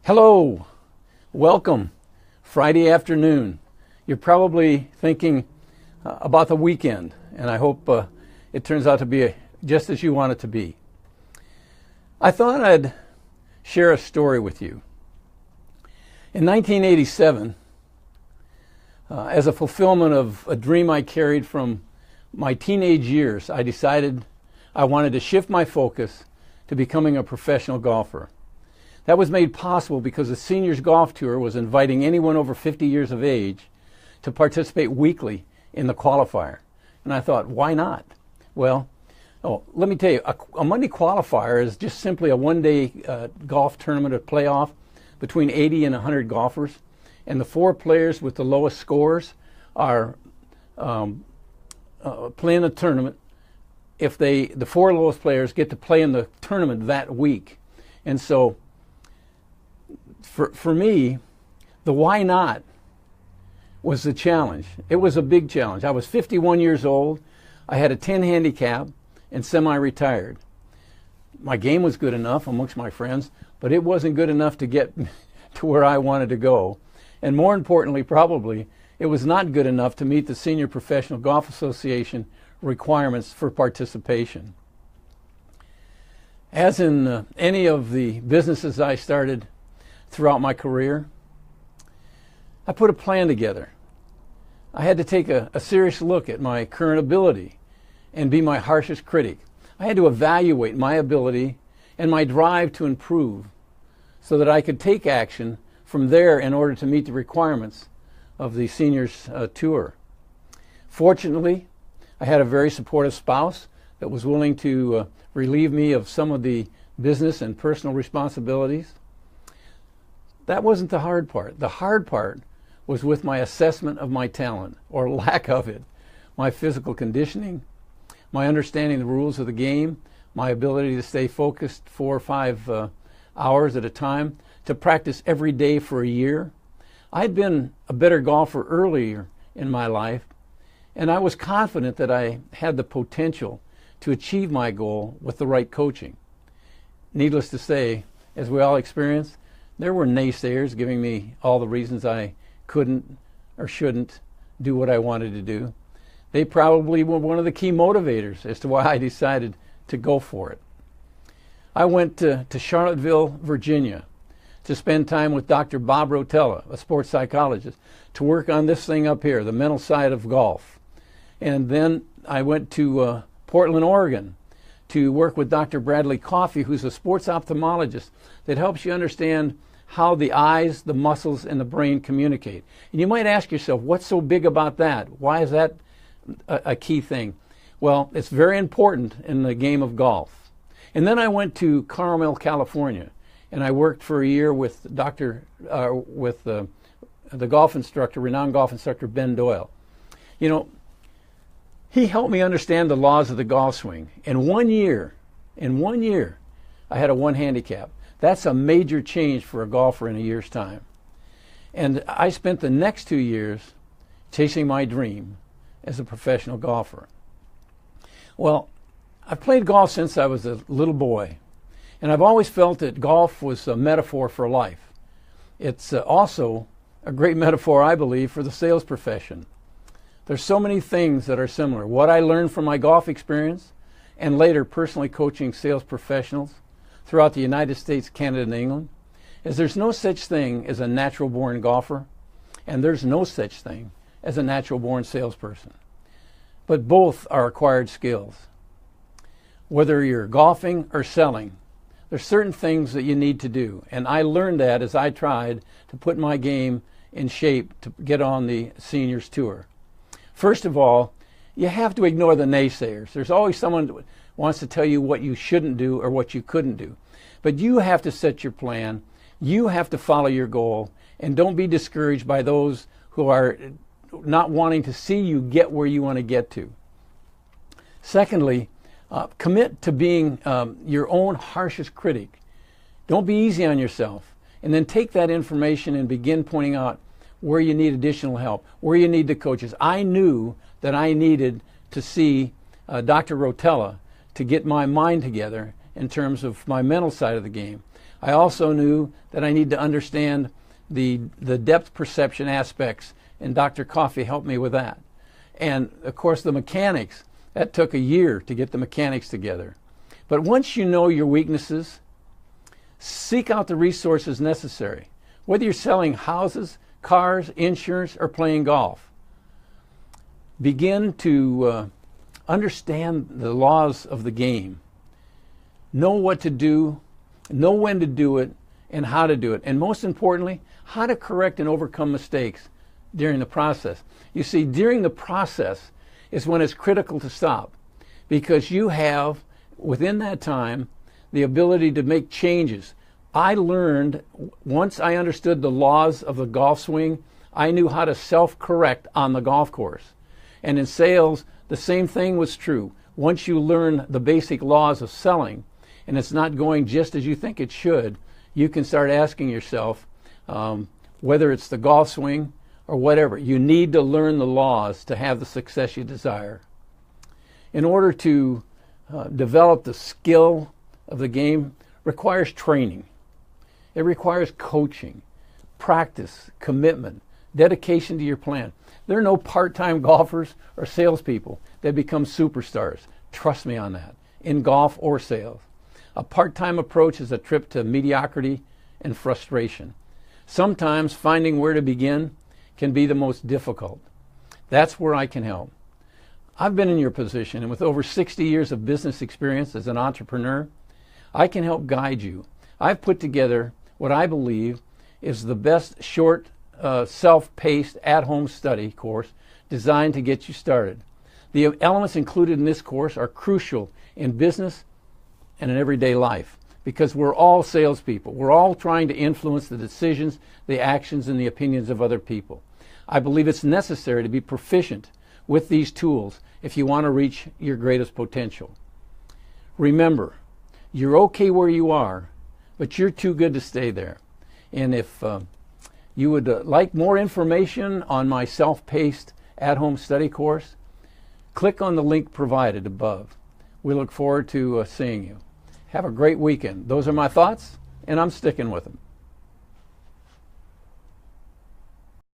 Hello, welcome. Friday afternoon. You're probably thinking about the weekend, and I hope it turns out to be just as you want it to be. I thought I'd share a story with you. In 1987, as a fulfillment of a dream I carried from my teenage years, I decided I wanted to shift my focus to becoming a professional golfer. That was made possible because the Seniors Golf Tour was inviting anyone over 50 years of age to participate weekly in the qualifier. And I thought, why not? Well, let me tell you, a Monday qualifier is just simply a one-day golf tournament, a playoff between 80 and 100 golfers. And the four players with the lowest scores are playing the tournament. If the four lowest players get to play in the tournament that week. And so for me, the why not was the challenge. It was a big challenge. I was 51 years old. I had a 10 handicap and semi-retired. My game was good enough amongst my friends, but it wasn't good enough to get to where I wanted to go. And more importantly, probably, it was not good enough to meet the Senior Professional Golf Association requirements for participation. As in any of the businesses I started throughout my career, I put a plan together. I had to take a serious look at my current ability and be my harshest critic. I had to evaluate my ability and my drive to improve so that I could take action from there in order to meet the requirements of the Seniors Tour. Fortunately, I had a very supportive spouse that was willing to relieve me of some of the business and personal responsibilities. That wasn't the hard part. The hard part was with my assessment of my talent, or lack of it, my physical conditioning, my understanding the rules of the game, my ability to stay focused 4 or 5 hours at a time, to practice every day for a year. I'd been a better golfer earlier in my life, and I was confident that I had the potential to achieve my goal with the right coaching. Needless to say, as we all experienced, there were naysayers giving me all the reasons I couldn't or shouldn't do what I wanted to do. They probably were one of the key motivators as to why I decided to go for it. I went to Charlottesville, Virginia, to spend time with Dr. Bob Rotella, a sports psychologist, to work on this thing up here, the mental side of golf. And then I went to Portland, Oregon, to work with Dr. Bradley Coffey, who's a sports ophthalmologist that helps you understand how the eyes, the muscles, and the brain communicate. And you might ask yourself, what's so big about that? Why is that a key thing? Well, it's very important in the game of golf. And then I went to Carmel, California, and I worked for a year with the golf instructor, renowned golf instructor Ben Doyle. You know, he helped me understand the laws of the golf swing. In 1 year, I had a 1 handicap. That's a major change for a golfer in a year's time. And I spent the next 2 years chasing my dream as a professional golfer. Well, I've played golf since I was a little boy, and I've always felt that golf was a metaphor for life. It's also a great metaphor, I believe, for the sales profession. There's so many things that are similar. What I learned from my golf experience and later personally coaching sales professionals throughout the United States, Canada, and England is there's no such thing as a natural-born golfer, and there's no such thing as a natural-born salesperson. But both are acquired skills. Whether you're golfing or selling, there's certain things that you need to do, and I learned that as I tried to put my game in shape to get on the Seniors Tour. First of all, you have to ignore the naysayers. There's always someone that wants to tell you what you shouldn't do or what you couldn't do. But you have to set your plan. You have to follow your goal. And don't be discouraged by those who are not wanting to see you get where you want to get to. Secondly, commit to being your own harshest critic. Don't be easy on yourself. And then take that information and begin pointing out where you need additional help, where you need the coaches. I knew that I needed to see Dr. Rotella to get my mind together in terms of my mental side of the game. I also knew that I need to understand the depth perception aspects, and Dr. Coffey helped me with that. And of course the mechanics, that took a year to get the mechanics together. But once you know your weaknesses, seek out the resources necessary. Whether you're selling houses, cars, insurance, or playing golf, begin to understand the laws of the game. Know what to do, know when to do it, and how to do it. And most importantly, how to correct and overcome mistakes during the process. You see, during the process is when it's critical to stop, because you have, within that time, the ability to make changes. I learned, once I understood the laws of the golf swing, I knew how to self-correct on the golf course. And in sales, the same thing was true. Once you learn the basic laws of selling, and it's not going just as you think it should, you can start asking yourself, whether it's the golf swing or whatever, you need to learn the laws to have the success you desire. In order to develop the skill of the game requires training. It requires coaching, practice, commitment, dedication to your plan. There are no part-time golfers or salespeople that become superstars. Trust me on that, in golf or sales. A part-time approach is a trip to mediocrity and frustration. Sometimes finding where to begin can be the most difficult. That's where I can help. I've been in your position, and with over 60 years of business experience as an entrepreneur, I can help guide you. I've put together what I believe is the best short, self-paced, at-home study course designed to get you started. The elements included in this course are crucial in business and in everyday life, because we're all salespeople. We're all trying to influence the decisions, the actions, and the opinions of other people. I believe it's necessary to be proficient with these tools if you want to reach your greatest potential. Remember, you're okay where you are, but you're too good to stay there. And if you would like more information on my self-paced at-home study course, click on the link provided above. We look forward to seeing you. Have a great weekend. Those are my thoughts, and I'm sticking with them.